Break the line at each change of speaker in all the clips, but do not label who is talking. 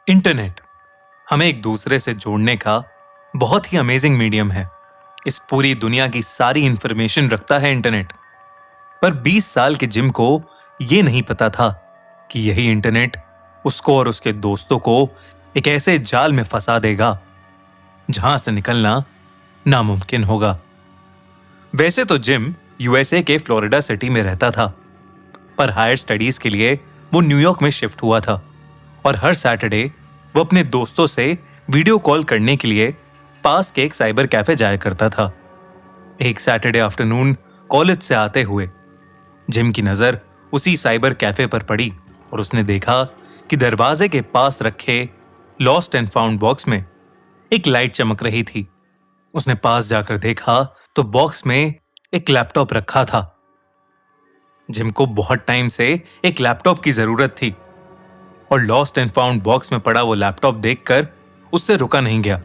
Internet हमें एक दूसरे से जोड़ने का बहुत ही अमेजिंग मीडियम है। इस पूरी दुनिया की सारी इंफॉर्मेशन रखता है इंटरनेट। पर 20 साल के जिम को यह नहीं पता था कि यही इंटरनेट उसको और उसके दोस्तों को एक ऐसे जाल में फंसा देगा जहां से निकलना नामुमकिन होगा। वैसे तो जिम यूएसए के फ्लोरिडा सिटी में रहता था, पर हायर स्टडीज के लिए वो न्यूयॉर्क में शिफ्ट हुआ था और हर सैटरडे वो अपने दोस्तों से वीडियो कॉल करने के लिए पास के एक साइबर कैफे जाया करता था। एक सैटरडे आफ्टरनून कॉलेज से आते हुए जिम की नजर उसी साइबर कैफे पर पड़ी और उसने देखा कि दरवाजे के पास रखे लॉस्ट एंड फाउंड बॉक्स में एक लाइट चमक रही थी। उसने पास जाकर देखा तो बॉक्स में एक लैपटॉप रखा था। जिम को बहुत टाइम से एक लैपटॉप की जरूरत थी और लॉस्ट एंड फाउंड बॉक्स में पड़ा वो लैपटॉप देखकर उससे रुका नहीं गया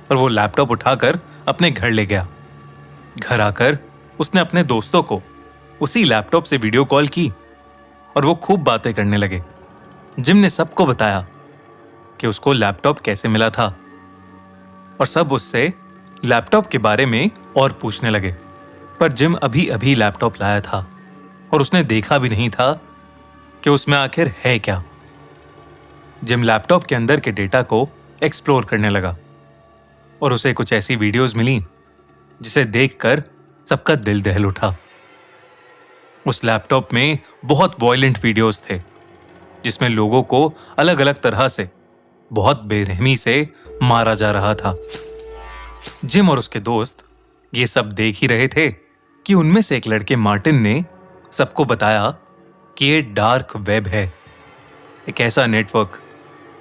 और वो लैपटॉप उठाकर अपने घर ले गया। घर आकर उसने अपने दोस्तों को उसी लैपटॉप से वीडियो कॉल की और वो खूब बातें करने लगे। जिम ने सबको बताया कि उसको लैपटॉप कैसे मिला था और सब उससे लैपटॉप के बारे में और पूछने लगे। पर जिम अभी अभी लैपटॉप लाया था और उसने देखा भी नहीं था कि उसमें आखिर है क्या। जिम लैपटॉप के अंदर के डेटा को एक्सप्लोर करने लगा और उसे कुछ ऐसी वीडियोस मिली जिसे देखकर सबका दिल दहल उठा। उस लैपटॉप में बहुत वॉयलेंट वीडियोस थे जिसमें लोगों को अलग अलग तरह से बहुत बेरहमी से मारा जा रहा था। जिम और उसके दोस्त ये सब देख ही रहे थे कि उनमें से एक लड़के मार्टिन ने सबको बताया कि ये डार्क वेब है, एक ऐसा नेटवर्क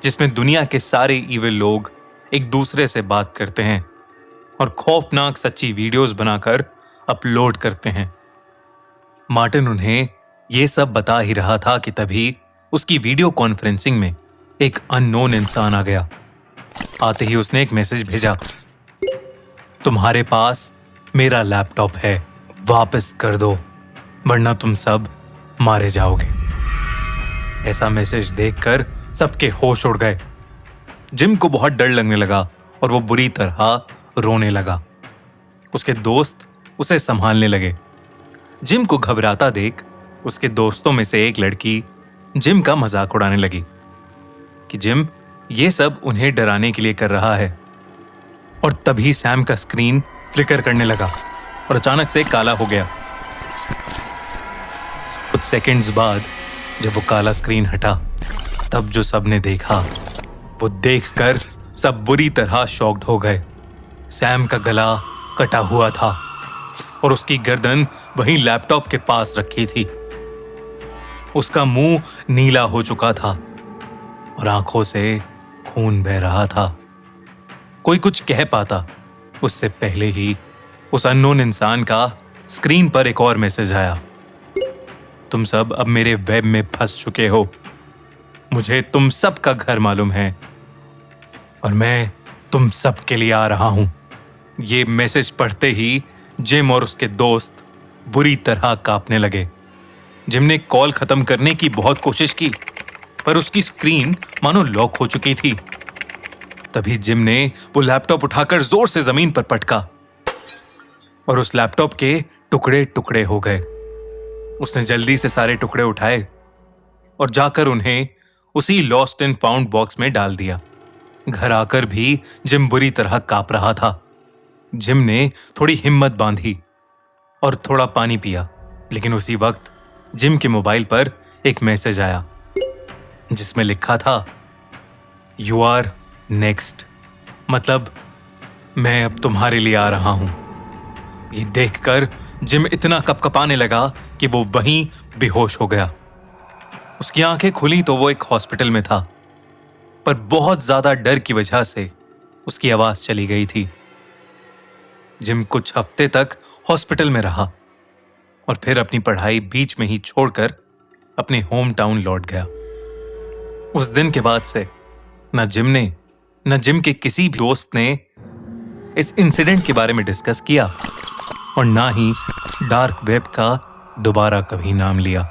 जिसमें दुनिया के सारे इविल लोग एक दूसरे से बात करते हैं और खौफनाक सच्ची वीडियोस बनाकर अपलोड करते हैं। मार्टिन उन्हें यह सब बता ही रहा था कि तभी उसकी वीडियो कॉन्फ्रेंसिंग में एक अननोन इंसान आ गया। आते ही उसने एक मैसेज भेजा, तुम्हारे पास मेरा लैपटॉप है, वापस कर दो वरना तुम सब मारे जाओगे। ऐसा मैसेज देखकर सबके होश उड़ गए। जिम को बहुत डर लगने लगा और वो बुरी तरह रोने लगा। उसके दोस्त उसे संभालने लगे। जिम को घबराता देख उसके दोस्तों में से एक लड़की जिम का मजाक उड़ाने लगी कि जिम ये सब उन्हें डराने के लिए कर रहा है। और तभी सैम का स्क्रीन फ्लिकर करने लगा और अचानक से काला हो गया। कुछ सेकंड्स बाद जब वो काला स्क्रीन हटा तब जो सबने देखा वो देखकर सब बुरी तरह शॉक्ड हो गए। सैम का गला कटा हुआ था और उसकी गर्दन वहीं लैपटॉप के पास रखी थी। उसका मुंह नीला हो चुका था और आंखों से खून बह रहा था। कोई कुछ कह पाता उससे पहले ही उस अननोन इंसान का स्क्रीन पर एक और मैसेज आया, तुम सब अब मेरे वेब में फंस चुके हो, मुझे तुम सब का घर मालूम है और मैं तुम सब के लिए आ रहा हूं। ये मैसेज पढ़ते ही जिम और उसके दोस्त बुरी तरह कांपने लगे। जिम ने कॉल खत्म करने की बहुत कोशिश की पर उसकी स्क्रीन मानो लॉक हो चुकी थी। तभी जिम ने वो लैपटॉप उठाकर जोर से जमीन पर पटका और उस लैपटॉप के टुकड़े टुकड़े हो गए। उसने जल्दी से सारे टुकड़े उठाए और जाकर उन्हें उसी लॉस्ट एंड फाउंड बॉक्स में डाल दिया। घर आकर भी जिम बुरी तरह कांप रहा था। जिम ने थोड़ी हिम्मत बांधी और थोड़ा पानी पिया, लेकिन उसी वक्त जिम के मोबाइल पर एक मैसेज आया जिसमें लिखा था, यू आर नेक्स्ट, मतलब मैं अब तुम्हारे लिए आ रहा हूं। ये देखकर जिम इतना कपकपाने लगा कि वो वहीं बेहोश हो गया। उसकी आंखें खुली तो वो एक हॉस्पिटल में था, पर बहुत ज्यादा डर की वजह से उसकी आवाज चली गई थी। जिम कुछ हफ्ते तक हॉस्पिटल में रहा और फिर अपनी पढ़ाई बीच में ही छोड़कर अपने होम टाउन लौट गया। उस दिन के बाद से न जिम ने न जिम के किसी भी दोस्त ने इस इंसिडेंट के बारे में डिस्कस किया और ना ही डार्क वेब का दोबारा कभी नाम लिया।